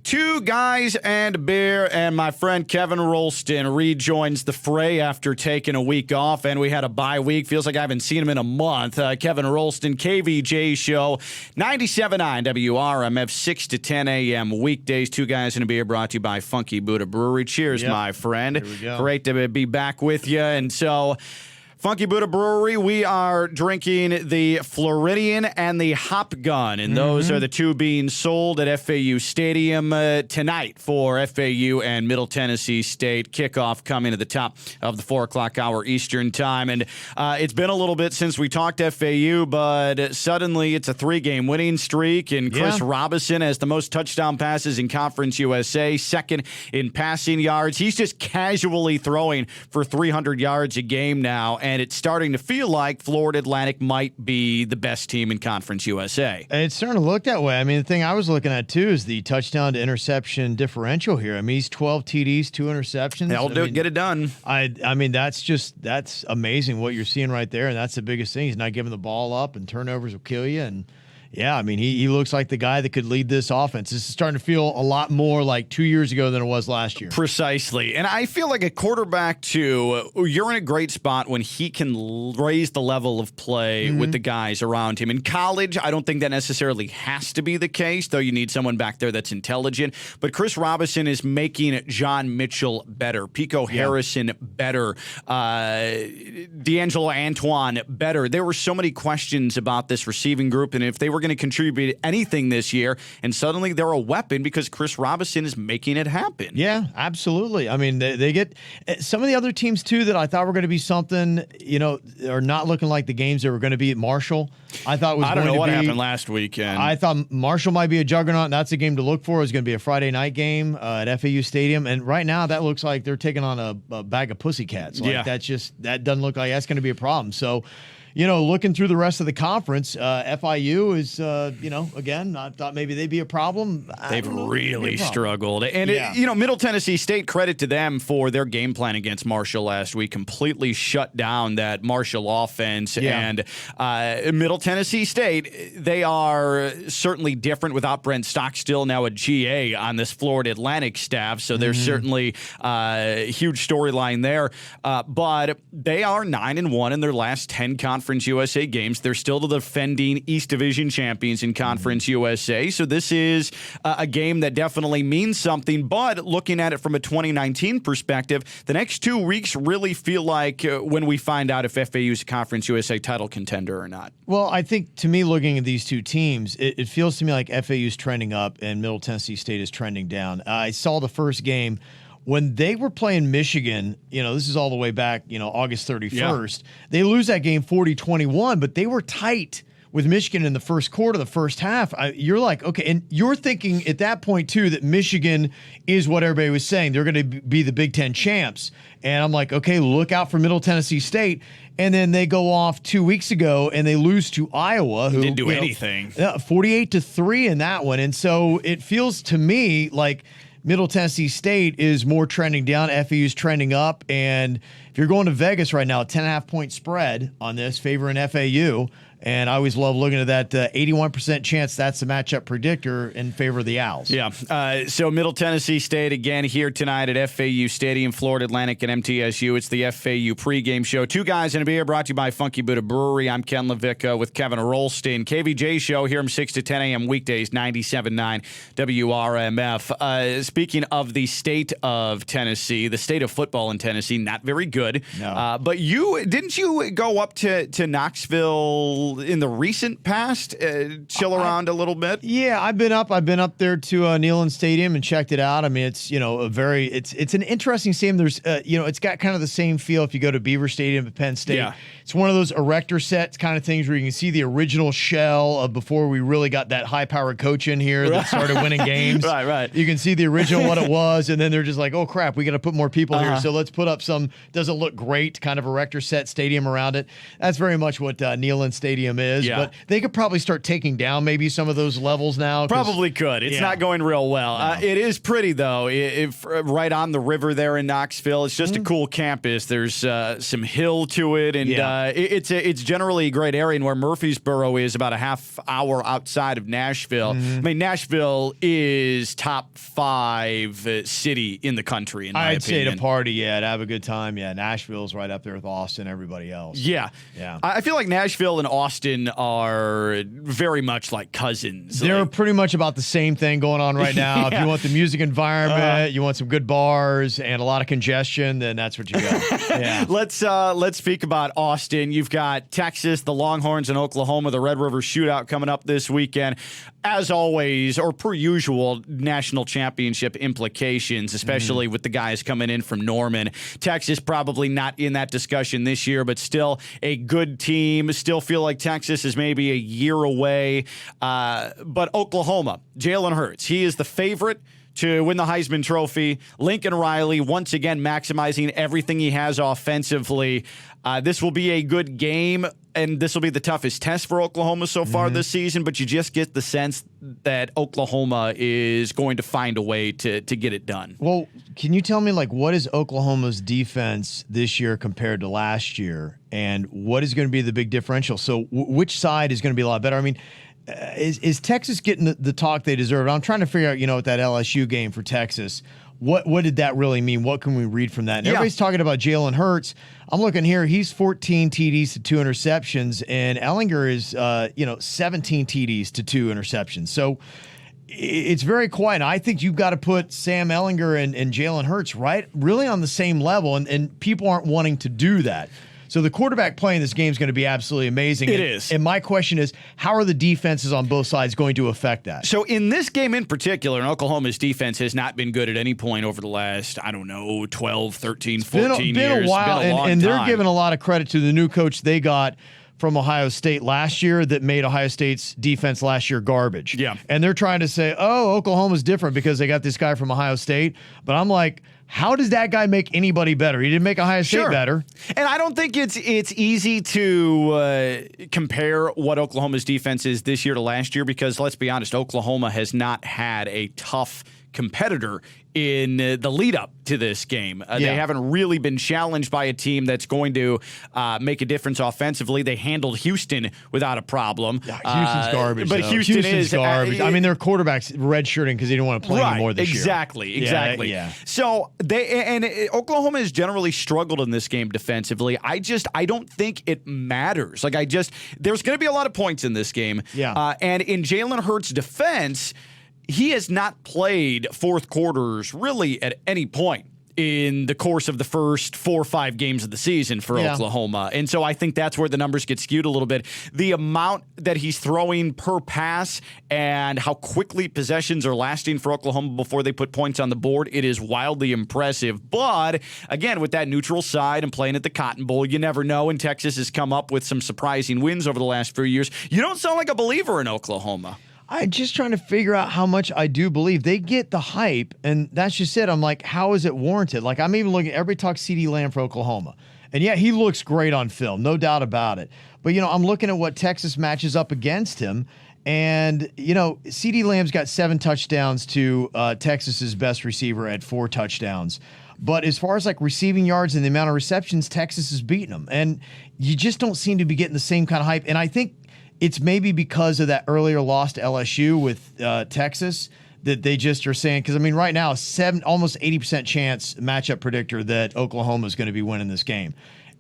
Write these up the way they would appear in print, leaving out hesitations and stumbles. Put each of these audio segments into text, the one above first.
Two guys and a beer, and my friend Kevin Rolston rejoins the fray after taking a week off, and we had a bye week. Feels like I haven't seen him in a month. Kevin Rolston, KVJ Show, 97.9 WRMF, 6 to 10 a.m. weekdays. Two guys and a beer brought to you by Funky Buddha Brewery. Cheers, my friend. Here we go. Great to be back with you. And so, Funky Buddha Brewery, we are drinking the Floridian and the Hop Gun, and those are the two being sold at FAU Stadium tonight for FAU and Middle Tennessee State. Kickoff coming at the top of the 4 o'clock hour Eastern time. And it's been a little bit since we talked FAU, but suddenly it's a 3-game winning streak, and Chris Robinson has the most touchdown passes in Conference USA, second in passing yards. He's just casually throwing for 300 yards a game now, and it's starting to feel like Florida Atlantic might be the best team in Conference USA. It's starting to look that way. I mean, the thing I was looking at, too, is the touchdown to interception differential here. I mean, he's 12 TDs, 2 interceptions. They'll get it done. I mean, that's amazing what you're seeing right there, and that's the biggest thing. He's not giving the ball up, and turnovers will kill you, and yeah, I mean, he looks like the guy that could lead this offense. This is starting to feel a lot more like 2 years ago than it was last year. Precisely. And I feel like a quarterback, too, you're in a great spot when he can raise the level of play with the guys around him. In college, I don't think that necessarily has to be the case, though you need someone back there that's intelligent. But Chris Robinson is making John Mitchell better, Pico Harrison better, D'Angelo Antoine better. There were so many questions about this receiving group, and if they were going to contribute anything this year, and suddenly they're a weapon because Chris Robinson is making it happen. Yeah, absolutely. I mean, they get some of the other teams too that I thought were going to be something, are not looking like the games they were going to be at Marshall. I thought was. I don't know what happened last weekend. I thought Marshall might be a juggernaut, and that's a game to look for. It's going to be a Friday night game at FAU Stadium, and right now that looks like they're taking on a bag of pussycats. Like that doesn't look like that's going to be a problem. So, looking through the rest of the conference, FIU is, again, I thought maybe they'd be a problem. They've really struggled. And, Middle Tennessee State, credit to them for their game plan against Marshall last week, completely shut down that Marshall offense. Yeah. And Middle Tennessee State, they are certainly different without Brent Stockstill, now a GA on this Florida Atlantic staff. So there's certainly a huge storyline there. But they are 9-1 in their last 10 Conference USA games. They're still the defending East Division champions in Conference USA. So this is a game that definitely means something. But looking at it from a 2019 perspective, the next 2 weeks really feel like when we find out if FAU is a Conference USA title contender or not. Well, I think to me, looking at these two teams, it feels to me like FAU is trending up and Middle Tennessee State is trending down. I saw the first game. When they were playing Michigan, this is all the way back, August 31st, they lose that game 40-21, but they were tight with Michigan in the first quarter, the first half. You're like, okay, and you're thinking at that point, too, that Michigan is what everybody was saying. They're going to be the Big Ten champs. And I'm like, okay, look out for Middle Tennessee State. And then they go off 2 weeks ago and they lose to Iowa, who didn't do anything. 48-3 in that one. And so it feels to me like Middle Tennessee State is more trending down. FAU's trending up. And if you're going to Vegas right now, a 10.5-point spread on this, favoring FAU. And I always love looking at that 81% chance that's the matchup predictor in favor of the Owls. Yeah. So Middle Tennessee State again here tonight at FAU Stadium, Florida Atlantic and MTSU. It's the FAU pregame show. Two guys and a beer brought to you by Funky Buddha Brewery. I'm Ken Lavicka with Kevin Rolston. KVJ show here from 6 to 10 a.m. weekdays, 97.9 WRMF. Speaking of the state of Tennessee, the state of football in Tennessee, not very good. No. But didn't you go up to Knoxville in the recent past, chill around a little bit? Yeah, I've been up there to Neyland Stadium and checked it out. I mean, it's it's an interesting stadium. There's it's got kind of the same feel if you go to Beaver Stadium at Penn State. Yeah. It's one of those erector sets kind of things where you can see the original shell of before we really got that high-powered coach in here that started winning games. Right. You can see the original what it was, and then they're just like, oh crap, we got to put more people here, so let's put up some doesn't look great kind of erector set stadium around it. That's very much what Neyland Stadium Stadium is, Yeah. but they could probably start taking down maybe some of those levels now. Probably could. It's not going real well. No. It is pretty, though. Right on the river there in Knoxville. It's just a cool campus. There's some hill to it, and it's generally a great area. And where Murfreesboro is about a half hour outside of Nashville. I mean, Nashville is top 5 city in the country, in my I'd say opinion. to party, to have a good time. Yeah, Nashville's right up there with Austin, everybody else. Yeah. I feel like Nashville and Austin are very much like cousins. They're pretty much about the same thing going on right now. If you want the music environment, you want some good bars and a lot of congestion, then that's what you got. Let's speak about Austin. You've got Texas, the Longhorns, and Oklahoma, the Red River Shootout coming up this weekend. As always, or per usual, national championship implications, especially with the guys coming in from Norman. Texas probably not in that discussion this year, but still a good team. Still feel like Texas is maybe a year away. But Oklahoma, Jalen Hurts, he is the favorite to win the Heisman Trophy. Lincoln Riley, once again, maximizing everything he has offensively. This will be a good game, and this will be the toughest test for Oklahoma so far this season, but you just get the sense that Oklahoma is going to find a way to get it done. Well, can you tell me, what is Oklahoma's defense this year compared to last year, and what is going to be the big differential? So which side is going to be a lot better? I mean, is Texas getting the talk they deserve? I'm trying to figure out, with that LSU game for Texas, what did that really mean? What can we read from that? And everybody's talking about Jalen Hurts. I'm looking here. He's 14 TDs to 2 interceptions, and Ellinger is, 17 TDs to 2 interceptions. So it's very quiet. I think you've got to put Sam Ellinger and Jalen Hurts really on the same level, and people aren't wanting to do that. So the quarterback playing this game is going to be absolutely amazing. It is. And my question is, how are the defenses on both sides going to affect that? So in this game in particular, Oklahoma's defense has not been good at any point over the last, 12, 13, 14 years. Been a while, it's been a long and they're time. giving a lot of credit to the new coach they got from Ohio State last year that made Ohio State's defense last year garbage. Yeah. And they're trying to say, Oklahoma's different because they got this guy from Ohio State. But I'm like, how does that guy make anybody better? He didn't make Ohio State better. And I don't think it's easy to compare what Oklahoma's defense is this year to last year because, let's be honest, Oklahoma has not had a tough competitor in the lead up to this game. They haven't really been challenged by a team that's going to make a difference offensively. They handled Houston without a problem. Yeah, Houston's garbage. But Houston's is garbage. I mean, their quarterback's redshirting because they didn't want to play anymore this year. Exactly. Yeah. So Oklahoma has generally struggled in this game defensively. I don't think it matters. There's going to be a lot of points in this game. Yeah. And in Jalen Hurts' defense, he has not played fourth quarters really at any point in the course of the first 4 or 5 games of the season for Oklahoma. And so I think that's where the numbers get skewed a little bit. The amount that he's throwing per pass and how quickly possessions are lasting for Oklahoma before they put points on the board, it is wildly impressive. But again, with that neutral side and playing at the Cotton Bowl, you never know. And Texas has come up with some surprising wins over the last few years. You don't sound like a believer in Oklahoma. I'm just trying to figure out how much I do believe. They get the hype, and that's just it. I'm like, how is it warranted? I'm even looking, everybody talks CeeDee Lamb for Oklahoma. And yeah, he looks great on film, no doubt about it. But, I'm looking at what Texas matches up against him, and, CeeDee Lamb's got 7 touchdowns to Texas's best receiver at 4 touchdowns. But as far as receiving yards and the amount of receptions, Texas is beating them. And you just don't seem to be getting the same kind of hype. And I think it's maybe because of that earlier loss to LSU with Texas that they just are saying, because right now, almost 80% chance matchup predictor that Oklahoma is going to be winning this game.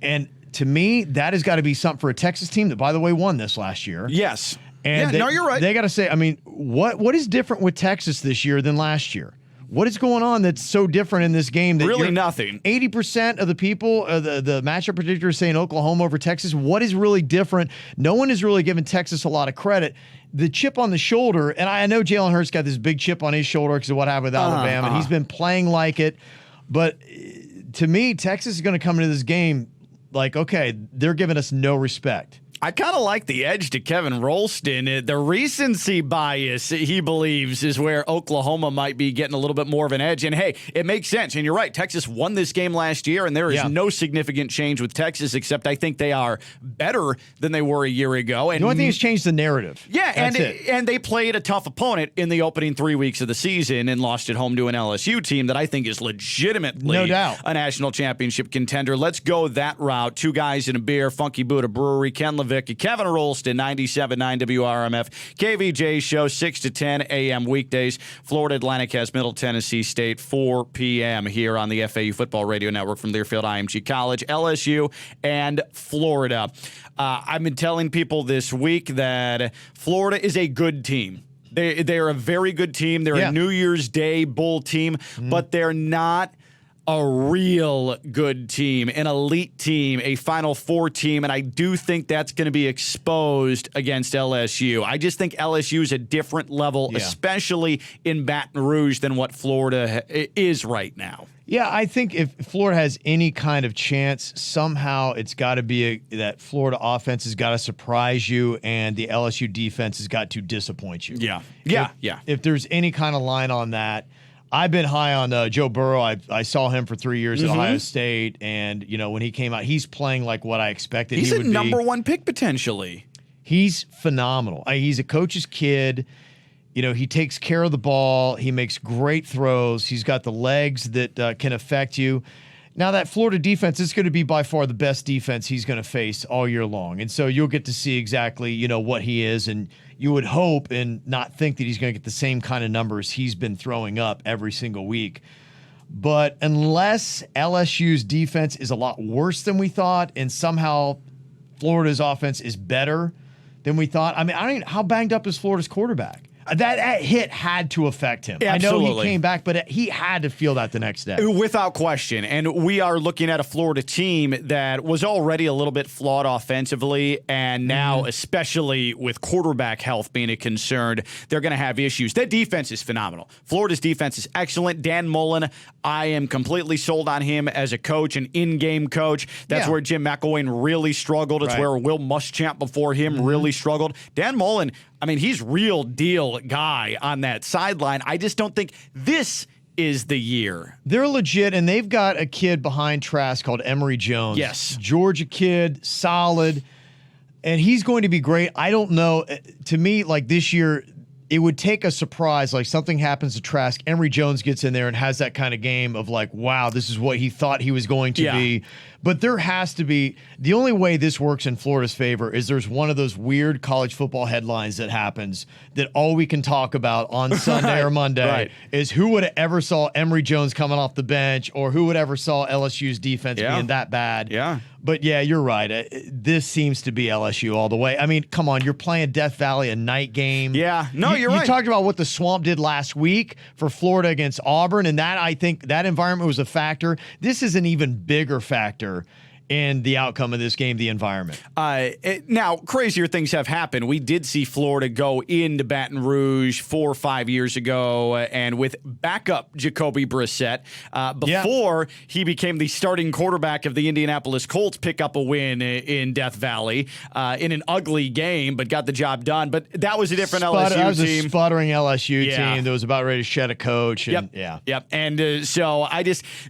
And to me, that has got to be something for a Texas team that, by the way, won this last year. Yes. And you're right. They got to say, what is different with Texas this year than last year? What is going on that's so different in this game? That really nothing. 80% of the people, the matchup predictors saying Oklahoma over Texas. What is really different? No one is really giving Texas a lot of credit. The chip on the shoulder, and I know Jalen Hurts got this big chip on his shoulder because of what happened with Alabama, and he's been playing like it. But to me, Texas is going to come into this game okay, they're giving us no respect. I kind of like the edge to Kevin Rolston. The recency bias, he believes, is where Oklahoma might be getting a little bit more of an edge. And, hey, it makes sense. And you're right. Texas won this game last year, and there is no significant change with Texas, except I think they are better than they were a year ago. And the only thing has changed the narrative. Yeah, and they played a tough opponent in the opening 3 weeks of the season and lost at home to an LSU team that I think is legitimately no doubt a national championship contender. Let's go that route. Two guys in a beer, Funky Buddha Brewery, Ken Lavicka, Kevin Rolston, 97.9 WRMF, KVJ show, 6 to 10 a.m. weekdays. Florida Atlantic has Middle Tennessee State, 4 p.m. here on the FAU Football Radio Network from Learfield IMG College, LSU, and Florida. I've been telling people this week that Florida is a good team. They're a very good team. They're a New Year's Day Bowl team, but they're not a real good team, an elite team, a Final Four team, and I do think that's going to be exposed against LSU. I just think LSU is a different level, especially in Baton Rouge, than what Florida is right now. Yeah, I think if Florida has any kind of chance, somehow it's got to be that Florida offense has got to surprise you and the LSU defense has got to disappoint you. Yeah. If there's any kind of line on that, I've been high on Joe Burrow. I saw him for 3 years at Ohio State, and when he came out, he's playing like what I expected he would be. He's a number one pick potentially. He's phenomenal. He's a coach's kid. He takes care of the ball. He makes great throws. He's got the legs that can affect you. Now, that Florida defense is going to be by far the best defense he's going to face all year long. And so you'll get to see exactly, what he is. And you would hope and not think that he's going to get the same kind of numbers he's been throwing up every single week. But unless LSU's defense is a lot worse than we thought and somehow Florida's offense is better than we thought. I mean, how banged up is Florida's quarterback? That hit had to affect him. Absolutely. I know he came back, but he had to feel that the next day. Without question. And we are looking at a Florida team that was already a little bit flawed offensively, and now, especially with quarterback health being a concern, they're going to have issues. That defense is phenomenal. Florida's defense is excellent. Dan Mullen, I am completely sold on him as a coach, an in-game coach. That's where Jim McElwain really struggled. It's where Will Muschamp before him really struggled. Dan Mullen, he's real deal guy on that sideline. I just don't think this is the year. They're legit, and they've got a kid behind Trask called Emory Jones. Yes. Georgia kid, solid, and he's going to be great. I don't know. To me, like this year, it would take a surprise, like something happens to Trask. Emory Jones gets in there and has that kind of game of like, wow, this is what he thought he was going to be. But there has to be, the only way this works in Florida's favor is there's one of those weird college football headlines that happens that all we can talk about on Sunday or Monday is who would have ever saw Emory Jones coming off the bench, or who would ever saw LSU's defense being that bad. But you're right. This seems to be LSU all the way. I mean, come on, you're playing Death Valley, a night game. You're right. You talked about what the Swamp did last week for Florida against Auburn, and that, I think, that environment was a factor. This is an even bigger factor in the outcome of this game, the environment. Now, crazier things have happened. We did see Florida go into Baton Rouge 4 or 5 years ago, and with backup Jacoby Brissett, before he became the starting quarterback of the Indianapolis Colts, pick up a win in Death Valley in an ugly game, but got the job done. But that was a different LSU team. That was a sputtering LSU team that was about ready to shed a coach. And, And so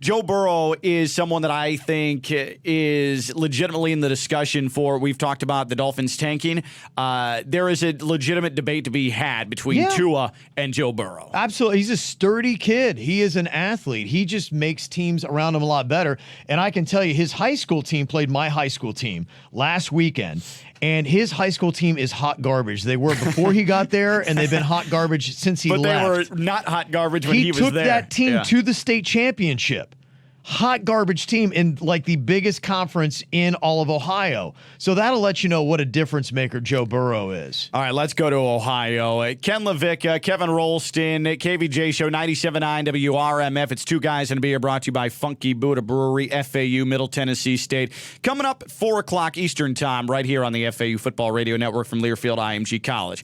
Joe Burrow is someone that I think is legitimately in the discussion for, we've talked about the Dolphins tanking. There is a legitimate debate to be had between Tua and Joe Burrow. Absolutely. He's a sturdy kid. He is an athlete. He just makes teams around him a lot better. And I can tell you, his high school team played my high school team last weekend. And his high school team is hot garbage. They were before he got there, and they've been hot garbage since he left. But they were not hot garbage when he was there. He took that team to the state championship. Hot garbage team in like the biggest conference in all of Ohio. So that'll let you know what a difference maker Joe Burrow is. All right, let's go to Ohio. Ken Lavicka, Kevin Rolston, KVJ Show, 97.9 WRMF. It's Two Guys and a Beer, brought to you by Funky Buddha Brewery, FAU, Middle Tennessee State. Coming up at 4 o'clock Eastern Time right here on the FAU Football Radio Network from Learfield IMG College.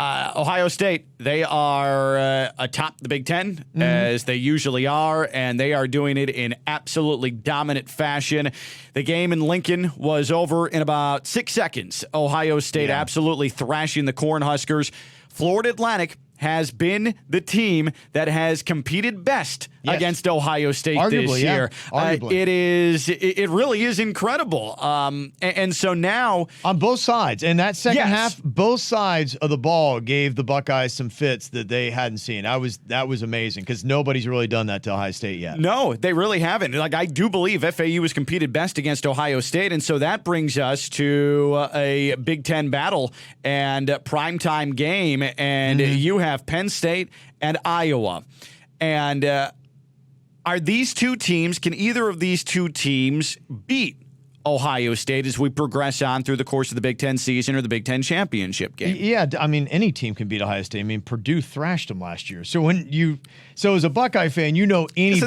Ohio State, they are atop the Big Ten, as they usually are, and they are doing it in absolutely dominant fashion. The game in Lincoln was over in about 6 seconds. Ohio State absolutely thrashing the Cornhuskers. Florida Atlantic has been the team that has competed best against Ohio State this year. It really is incredible. And so now on both sides, and that second half, both sides of the ball gave the Buckeyes some fits that they hadn't seen. That was amazing because nobody's really done that to Ohio State yet. No, they really haven't. Like, I do believe FAU has competed best against Ohio State, and so that brings us to a Big Ten battle and primetime game, and you have Penn State and Iowa. And are these two teams, can either of these two teams beat Ohio State as we progress on through the course of the Big Ten season or the Big Ten championship game? Yeah, I mean, any team can beat Ohio State. I mean, Purdue thrashed them last year. So as a Buckeye fan, in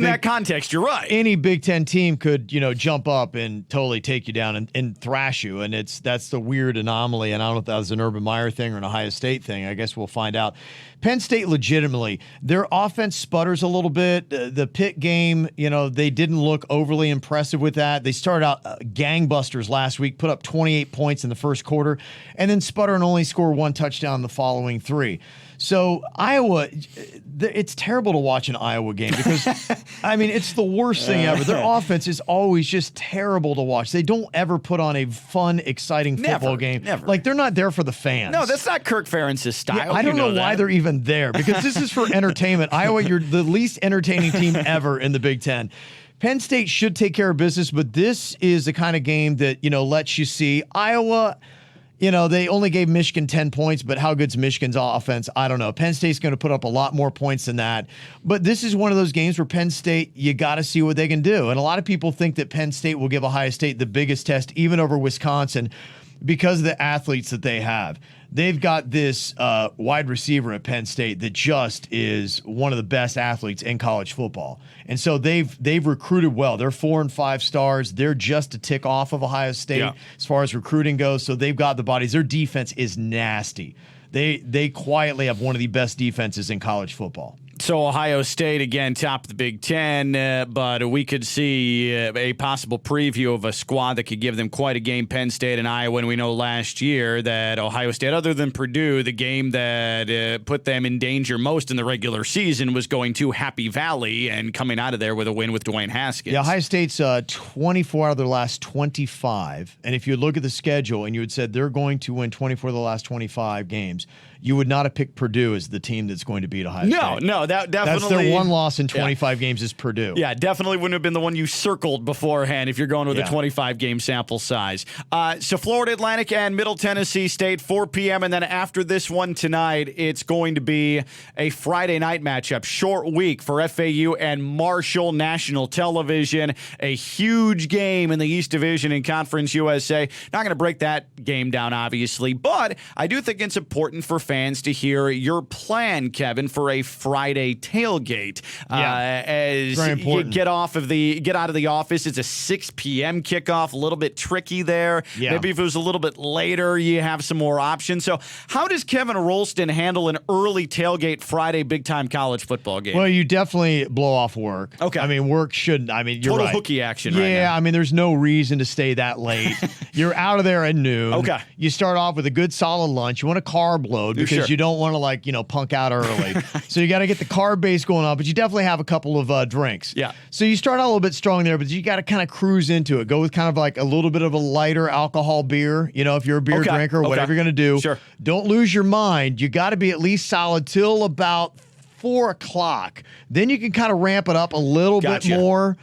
that context, you're right. Any Big Ten team could, jump up and totally take you down and thrash you. And that's the weird anomaly. And I don't know if that was an Urban Meyer thing or an Ohio State thing. I guess we'll find out. Penn State, legitimately, their offense sputters a little bit. The Pitt game, they didn't look overly impressive with that. They started out gangbusters last week, put up 28 points in the first quarter, and then sputter and only score one touchdown the following 3. So Iowa, it's terrible to watch an Iowa game because, it's the worst thing ever. Their offense is always just terrible to watch. They don't ever put on a fun, exciting football game. Never. Like, they're not there for the fans. No, that's not Kirk Ferentz's style. Yeah, I don't know why they're even there because this is for entertainment. Iowa, you're the least entertaining team ever in the Big Ten. Penn State should take care of business, but this is the kind of game that, lets you see Iowa. They only gave Michigan 10 points, but how good's Michigan's offense? I don't know. Penn State's going to put up a lot more points than that. But this is one of those games where Penn State, you got to see what they can do. And a lot of people think that Penn State will give Ohio State the biggest test, even over Wisconsin, because of the athletes that they have. They've got this wide receiver at Penn State that just is one of the best athletes in college football. And so they've recruited well. They're 4 and 5 stars. They're just a tick off of Ohio State as far as recruiting goes. So they've got the bodies. Their defense is nasty. They quietly have one of the best defenses in college football. So Ohio State, again, top of the Big Ten, but we could see a possible preview of a squad that could give them quite a game, Penn State and Iowa. And we know last year that Ohio State, other than Purdue, the game that put them in danger most in the regular season was going to Happy Valley and coming out of there with a win with Dwayne Haskins. Yeah, Ohio State's 24 out of their last 25. And if you look at the schedule and you had said they're going to win 24 of the last 25 games, you would not have picked Purdue as the team that's going to beat Ohio State. No, that definitely. That's their one loss in 25 games is Purdue. Yeah, definitely wouldn't have been the one you circled beforehand if you're going with a 25-game sample size. So Florida Atlantic and Middle Tennessee State, 4 p.m., and then after this one tonight, it's going to be a Friday night matchup. Short week for FAU and Marshall National Television. A huge game in the East Division in Conference USA. Not going to break that game down, obviously, but I do think it's important for fans to hear your plan, Kevin, for a Friday tailgate. As you get out of the office, it's a 6 p.m. kickoff, a little bit tricky there. Yeah. Maybe if it was a little bit later, you have some more options. So how does Kevin Rolston handle an early tailgate Friday big-time college football game? Well, you definitely blow off work. Okay. I mean, work shouldn't. I mean, you're Total right. hooky action right now. Yeah, I mean, there's no reason to stay that late. You're out of there at noon. Okay. You start off with a good solid lunch. You want a carb load because you don't want to, punk out early. So you got to get the carb base going on, but you definitely have a couple of drinks. Yeah. So you start out a little bit strong there, but you got to kind of cruise into it. Go with kind of like a little bit of a lighter alcohol beer, if you're a beer drinker, whatever you're going to do. Sure. Don't lose your mind. You got to be at least solid till about 4 o'clock. Then you can kind of ramp it up a little bit more.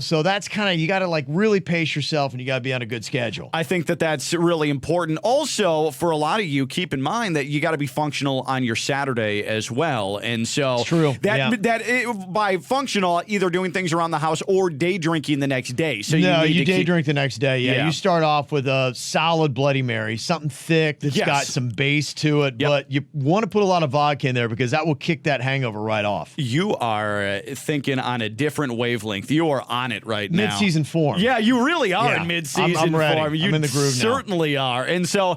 So that's kind of, you got to really pace yourself and you got to be on a good schedule. I think that's really important. Also, for a lot of you, keep in mind that you got to be functional on your Saturday as well. And so it's true. By functional, either doing things around the house or day drinking the next day. So you day drink the next day. Yeah. You start off with a solid Bloody Mary, something thick that's got some base to it, but you want to put a lot of vodka in there because that will kick that hangover right off. You are thinking on a different wavelength. You you are on it right now. Mid-season form. Yeah, you really are Yeah. in mid-season I'm ready. form. You I'm in the groove now. certainly are. And so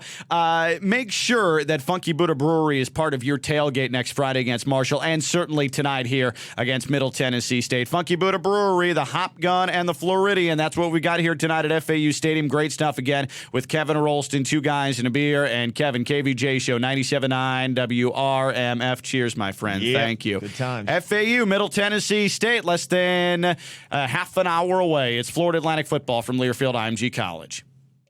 make sure that Funky Buddha Brewery is part of your tailgate next Friday against Marshall, and certainly tonight here against Middle Tennessee State. Funky Buddha Brewery, the Hop Gun, and the Floridian. That's what we got here tonight at FAU Stadium. Great stuff again with Kevin Rolston, two guys and a beer, and Kevin, KVJ Show, 97.9 WRMF. Cheers, my friend. Yeah, Thank you. good times. FAU, Middle Tennessee State, less than half an hour away. It's Florida Atlantic football from Learfield IMG College.